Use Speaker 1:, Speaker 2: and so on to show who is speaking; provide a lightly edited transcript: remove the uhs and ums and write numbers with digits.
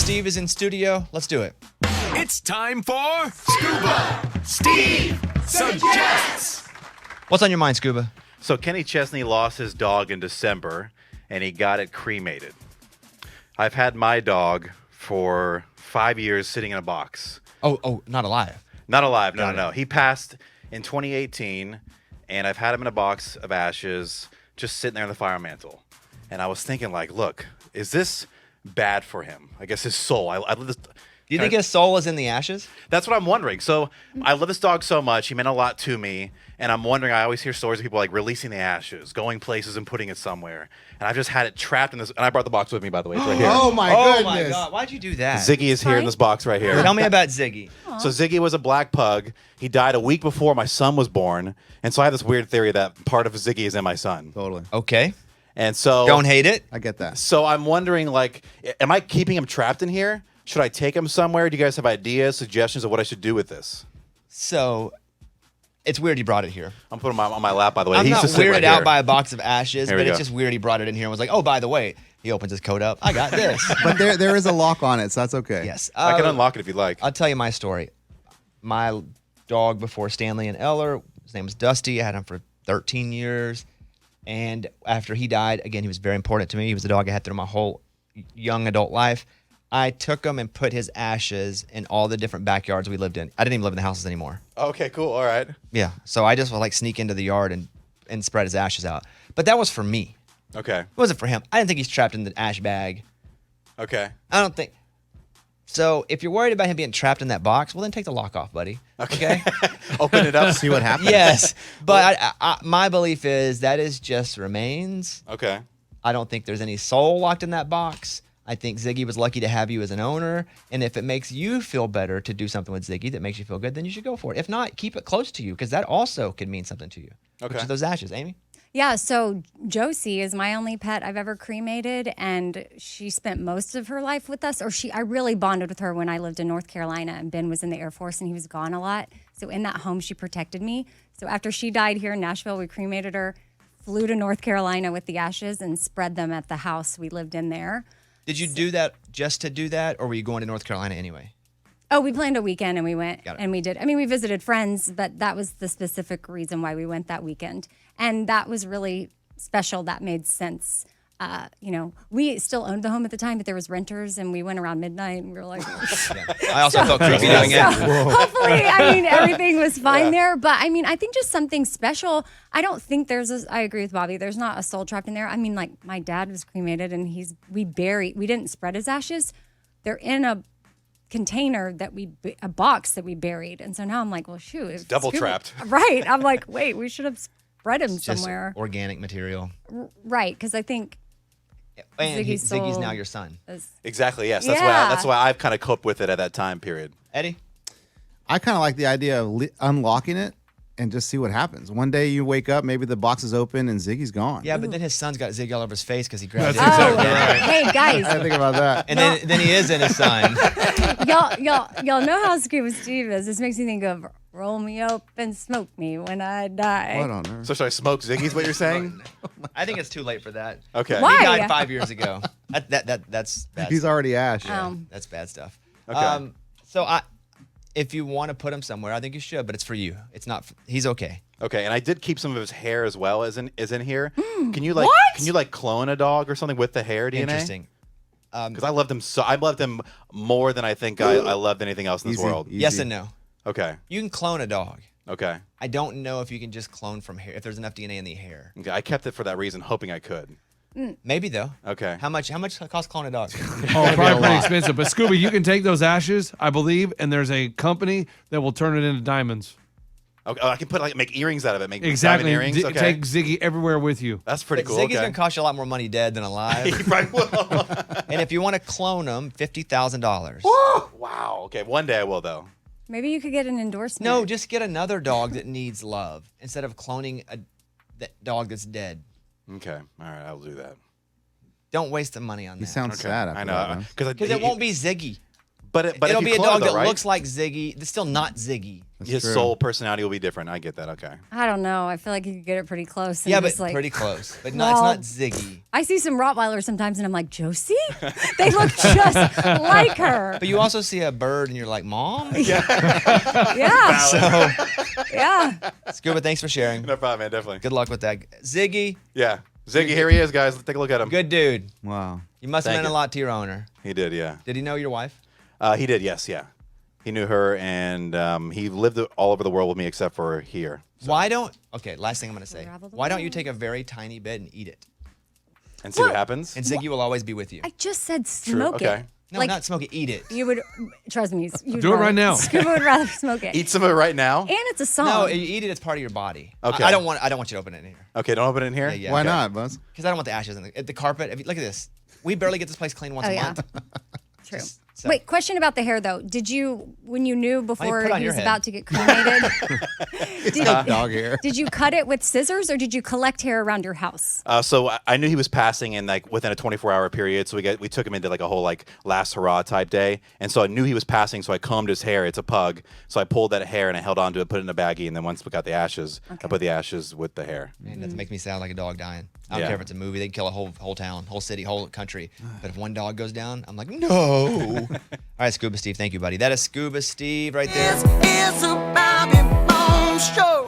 Speaker 1: Steve is in studio. Let's do it.
Speaker 2: It's time for Scuba Steve Suggests.
Speaker 1: What's on your mind, Scuba?
Speaker 3: So Kenny Chesney lost his dog in December, and he got it cremated. I've had my dog for 5 years sitting in a box.
Speaker 1: Oh, not alive.
Speaker 3: Not alive, no. He passed in 2018, and I've had him in a box of ashes just sitting there in the fire mantle. And I was thinking, like, look, is this bad for him? I guess his soul. I love this.
Speaker 1: Do you think his soul is in the ashes?
Speaker 3: That's what I'm wondering. So I love this dog so much. He meant a lot to me. And I'm wondering, I always hear stories of people like releasing the ashes, going places and putting it somewhere. And I've just had it trapped in this. And I brought the box with me, by the way. It's right here.
Speaker 4: Oh, my
Speaker 1: Oh,
Speaker 4: goodness.
Speaker 1: my God. Why'd you do that?
Speaker 3: Ziggy is here in this box right here.
Speaker 1: Tell me about Ziggy.
Speaker 3: So Ziggy was a black pug. He died a week before my son was born. And so I have this weird theory that part of Ziggy is in my son.
Speaker 4: Totally.
Speaker 1: Okay.
Speaker 3: And so
Speaker 1: Don't hate it.
Speaker 4: I get that.
Speaker 3: So I'm wondering, like, am I keeping him trapped in here? Should I take him somewhere? Do you guys have ideas, suggestions of what I should do with this?
Speaker 1: So, it's weird he brought it here.
Speaker 3: I'm putting him on my lap, by the way.
Speaker 1: I'm
Speaker 3: He used
Speaker 1: not
Speaker 3: to sit
Speaker 1: weirded
Speaker 3: right
Speaker 1: out
Speaker 3: here.
Speaker 1: by a box of ashes,
Speaker 3: Here
Speaker 1: but
Speaker 3: we
Speaker 1: it's
Speaker 3: go.
Speaker 1: just weird he brought it in here and was like, oh, by the way, he opens his coat up. I got this.
Speaker 4: But there is a lock on it, so that's okay.
Speaker 1: Yes.
Speaker 3: I can unlock it if you'd like.
Speaker 1: I'll tell you my story. My dog before Stanley and Eller, his name was Dusty. I had him for 13 years. And after he died, again, he was very important to me. He was the dog I had through my whole young adult life. I took him and put his ashes in all the different backyards we lived in. I didn't even live in the houses anymore.
Speaker 3: Okay, cool. All right.
Speaker 1: Yeah. So I just would like sneak into the yard and spread his ashes out. But that was for me.
Speaker 3: Okay.
Speaker 1: It wasn't for him. I didn't think he's trapped in the ash bag.
Speaker 3: Okay.
Speaker 1: I don't think. So if you're worried about him being trapped in that box, well, then take the lock off, buddy. Okay?
Speaker 3: Open it up.
Speaker 4: See what happens.
Speaker 1: Yes. But my belief is that is just remains.
Speaker 3: Okay.
Speaker 1: I don't think there's any soul locked in that box. I think Ziggy was lucky to have you as an owner. And if it makes you feel better to do something with Ziggy that makes you feel good, then you should go for it. If not, keep it close to you because that also could mean something to you.
Speaker 3: Okay.
Speaker 1: Which is those ashes, Amy?
Speaker 5: Yeah, so Josie is my only pet I've ever cremated, and she spent most of her life with us. I really bonded with her when I lived in North Carolina, and Ben was in the Air Force, and he was gone a lot. So in that home, she protected me. So after she died here in Nashville, we cremated her, flew to North Carolina with the ashes, and spread them at the house we lived in there.
Speaker 1: Did you do that just to do that, or were you going to North Carolina anyway?
Speaker 5: Oh, we planned a weekend and we went
Speaker 1: Got it.
Speaker 5: and we did. I mean, we visited friends, but that was the specific reason why we went that weekend. And that was really special. That made sense. We still owned the home at the time, but there was renters and we went around midnight and we were like,
Speaker 1: I also felt creepy doing it.
Speaker 5: hopefully, everything was fine there. But I think just something special. I don't think I agree with Bobby. There's not a soul trapped in there. I mean, like my dad was cremated and we didn't spread his ashes. They're in a container a box that we buried. And so now I'm like, well, shoot. It's
Speaker 3: double trapped.
Speaker 5: Right. I'm like, wait, we should have spread him
Speaker 1: Just
Speaker 5: somewhere.
Speaker 1: organic material.
Speaker 5: Right. Because I think
Speaker 1: And
Speaker 5: Ziggy's
Speaker 1: Ziggy's
Speaker 5: soul
Speaker 1: now your son.
Speaker 3: Exactly. Yes.
Speaker 5: Yeah.
Speaker 3: That's why I've kind of coped with it at that time period.
Speaker 1: Eddie?
Speaker 4: I kind of like the idea of unlocking it and just see what happens. One day you wake up, maybe the box is open and Ziggy's gone.
Speaker 1: Yeah, but then his son's got Ziggy all over his face because he grabbed it.
Speaker 5: hey, guys.
Speaker 4: I think about that.
Speaker 1: And then he is in his son.
Speaker 5: Y'all know how Scuba Steve is. This makes me think of roll me up and smoke me when I die.
Speaker 4: What on earth?
Speaker 3: So should I smoke Ziggy's? What you're saying?
Speaker 1: I think it's too late for that.
Speaker 3: Okay.
Speaker 5: Why?
Speaker 1: He died 5 years ago. That's bad.
Speaker 4: He's already ash.
Speaker 1: That's bad stuff.
Speaker 3: Okay.
Speaker 1: If you want to put him somewhere, I think you should, but it's for you. It's not. He's okay.
Speaker 3: Okay, and I did keep some of his hair as well as in here. Can you
Speaker 5: what?
Speaker 3: clone a dog or something with the hair DNA?
Speaker 1: Interesting.
Speaker 3: Because I loved him I loved him more than I think I loved anything else in this
Speaker 4: Easy.
Speaker 3: world.
Speaker 4: Easy.
Speaker 1: Yes and no.
Speaker 3: Okay.
Speaker 1: You can clone a dog.
Speaker 3: Okay.
Speaker 1: I don't know if you can just clone from hair. If there's enough DNA in the hair.
Speaker 3: Okay. I kept it for that reason, hoping I could.
Speaker 1: Maybe though.
Speaker 3: Okay.
Speaker 1: How much costs clone a dog?
Speaker 6: Oh, probably pretty expensive. But Scuba, you can take those ashes, I believe, and there's a company that will turn it into diamonds.
Speaker 3: Okay. Oh, I can make earrings out of it. Make
Speaker 6: Exactly.
Speaker 3: diamond earrings. Okay.
Speaker 6: Take Ziggy everywhere with you.
Speaker 3: That's pretty
Speaker 1: But
Speaker 3: cool.
Speaker 1: Ziggy's
Speaker 3: Okay.
Speaker 1: gonna cost you a lot more money dead than alive.
Speaker 3: He probably will.
Speaker 1: And if you want to clone him, $50,000.
Speaker 3: Wow. Okay. One day I will though.
Speaker 5: Maybe you could get an endorsement.
Speaker 1: No, just get another dog that needs love instead of cloning that dog that's dead.
Speaker 3: Okay. All right. I'll do that.
Speaker 1: Don't waste the money on
Speaker 4: He
Speaker 1: that.
Speaker 4: sounds sad after
Speaker 3: I
Speaker 4: that,
Speaker 3: know
Speaker 4: man.
Speaker 1: Because it won't be Ziggy.
Speaker 3: But
Speaker 1: It'll
Speaker 3: if
Speaker 1: be
Speaker 3: you
Speaker 1: a
Speaker 3: clone
Speaker 1: dog
Speaker 3: it,
Speaker 1: that
Speaker 3: though, right?
Speaker 1: looks like Ziggy. It's still not Ziggy.
Speaker 3: His
Speaker 4: true.
Speaker 3: soul personality will be different. I get that. Okay.
Speaker 5: I don't know. I feel like you could get it pretty close. And
Speaker 1: Yeah, but
Speaker 5: just, like,
Speaker 1: pretty close. But no,
Speaker 5: Well-
Speaker 1: it's not Ziggy.
Speaker 5: I see some Rottweilers sometimes, and I'm like, Josie? They look just like her.
Speaker 1: But you also see a bird, and you're like, Mom?
Speaker 5: Yeah.
Speaker 1: So,
Speaker 5: Yeah.
Speaker 1: Scuba, thanks for sharing.
Speaker 3: No problem, man. Definitely.
Speaker 1: Good luck with that. Ziggy,
Speaker 3: Yeah. Ziggy, here he is, guys. Let's take a look at him.
Speaker 1: good dude.
Speaker 4: Wow.
Speaker 1: You must have
Speaker 3: Thank
Speaker 1: meant a
Speaker 3: you.
Speaker 1: lot to your owner.
Speaker 3: He did, yeah.
Speaker 1: Did he know your wife?
Speaker 3: He did, yes, yeah. He knew her, and he lived all over the world with me except for here.
Speaker 1: Why don't, okay, last thing I'm going to say.
Speaker 5: Travel the
Speaker 1: Why don't you
Speaker 5: world.
Speaker 1: take a very tiny bit and eat it?
Speaker 3: And see what happens.
Speaker 1: And Ziggy will always be with you.
Speaker 5: I just said smoke
Speaker 3: okay.
Speaker 5: it.
Speaker 1: No,
Speaker 5: like,
Speaker 1: not smoke it, eat it.
Speaker 5: you would, trust me. You'd
Speaker 6: Do it right
Speaker 5: rather-
Speaker 6: now.
Speaker 5: Scuba would rather smoke it.
Speaker 3: Eat some of it right now.
Speaker 5: And it's a song.
Speaker 1: No, you eat it, it's part of your body.
Speaker 3: Okay.
Speaker 1: I don't want you to open it in here.
Speaker 3: Okay, don't open it in here?
Speaker 1: Yeah.
Speaker 4: Why
Speaker 3: Okay.
Speaker 4: not, Buzz?
Speaker 1: Because I don't want the ashes in the carpet. If you, look at this. We barely get this place clean once
Speaker 5: Oh,
Speaker 1: a
Speaker 5: yeah.
Speaker 1: month.
Speaker 5: True.
Speaker 1: So-
Speaker 5: Wait, question about the hair though. Did you, when you knew before
Speaker 1: put on
Speaker 5: he
Speaker 1: your
Speaker 5: was
Speaker 1: head?
Speaker 5: about to get cremated,
Speaker 4: Dog hair.
Speaker 5: did you cut it with scissors or did you collect hair around your house?
Speaker 3: So I knew he was passing in like within a 24-hour period. So we took him into like a whole like last hurrah type day. And so I knew he was passing. So I combed his hair. It's a pug. So I pulled that hair and I held onto it, put it in a baggie. And then once we got the ashes, I put the ashes with the hair.
Speaker 1: Man, that makes me sound like a dog dying. I don't
Speaker 3: Yeah.
Speaker 1: care if it's a movie. They can kill a whole town, whole city, whole country. But if one dog goes down, I'm like, no. All right, Scuba Steve. Thank you, buddy. That is Scuba Steve right there.
Speaker 7: It's a Bobby Bones show.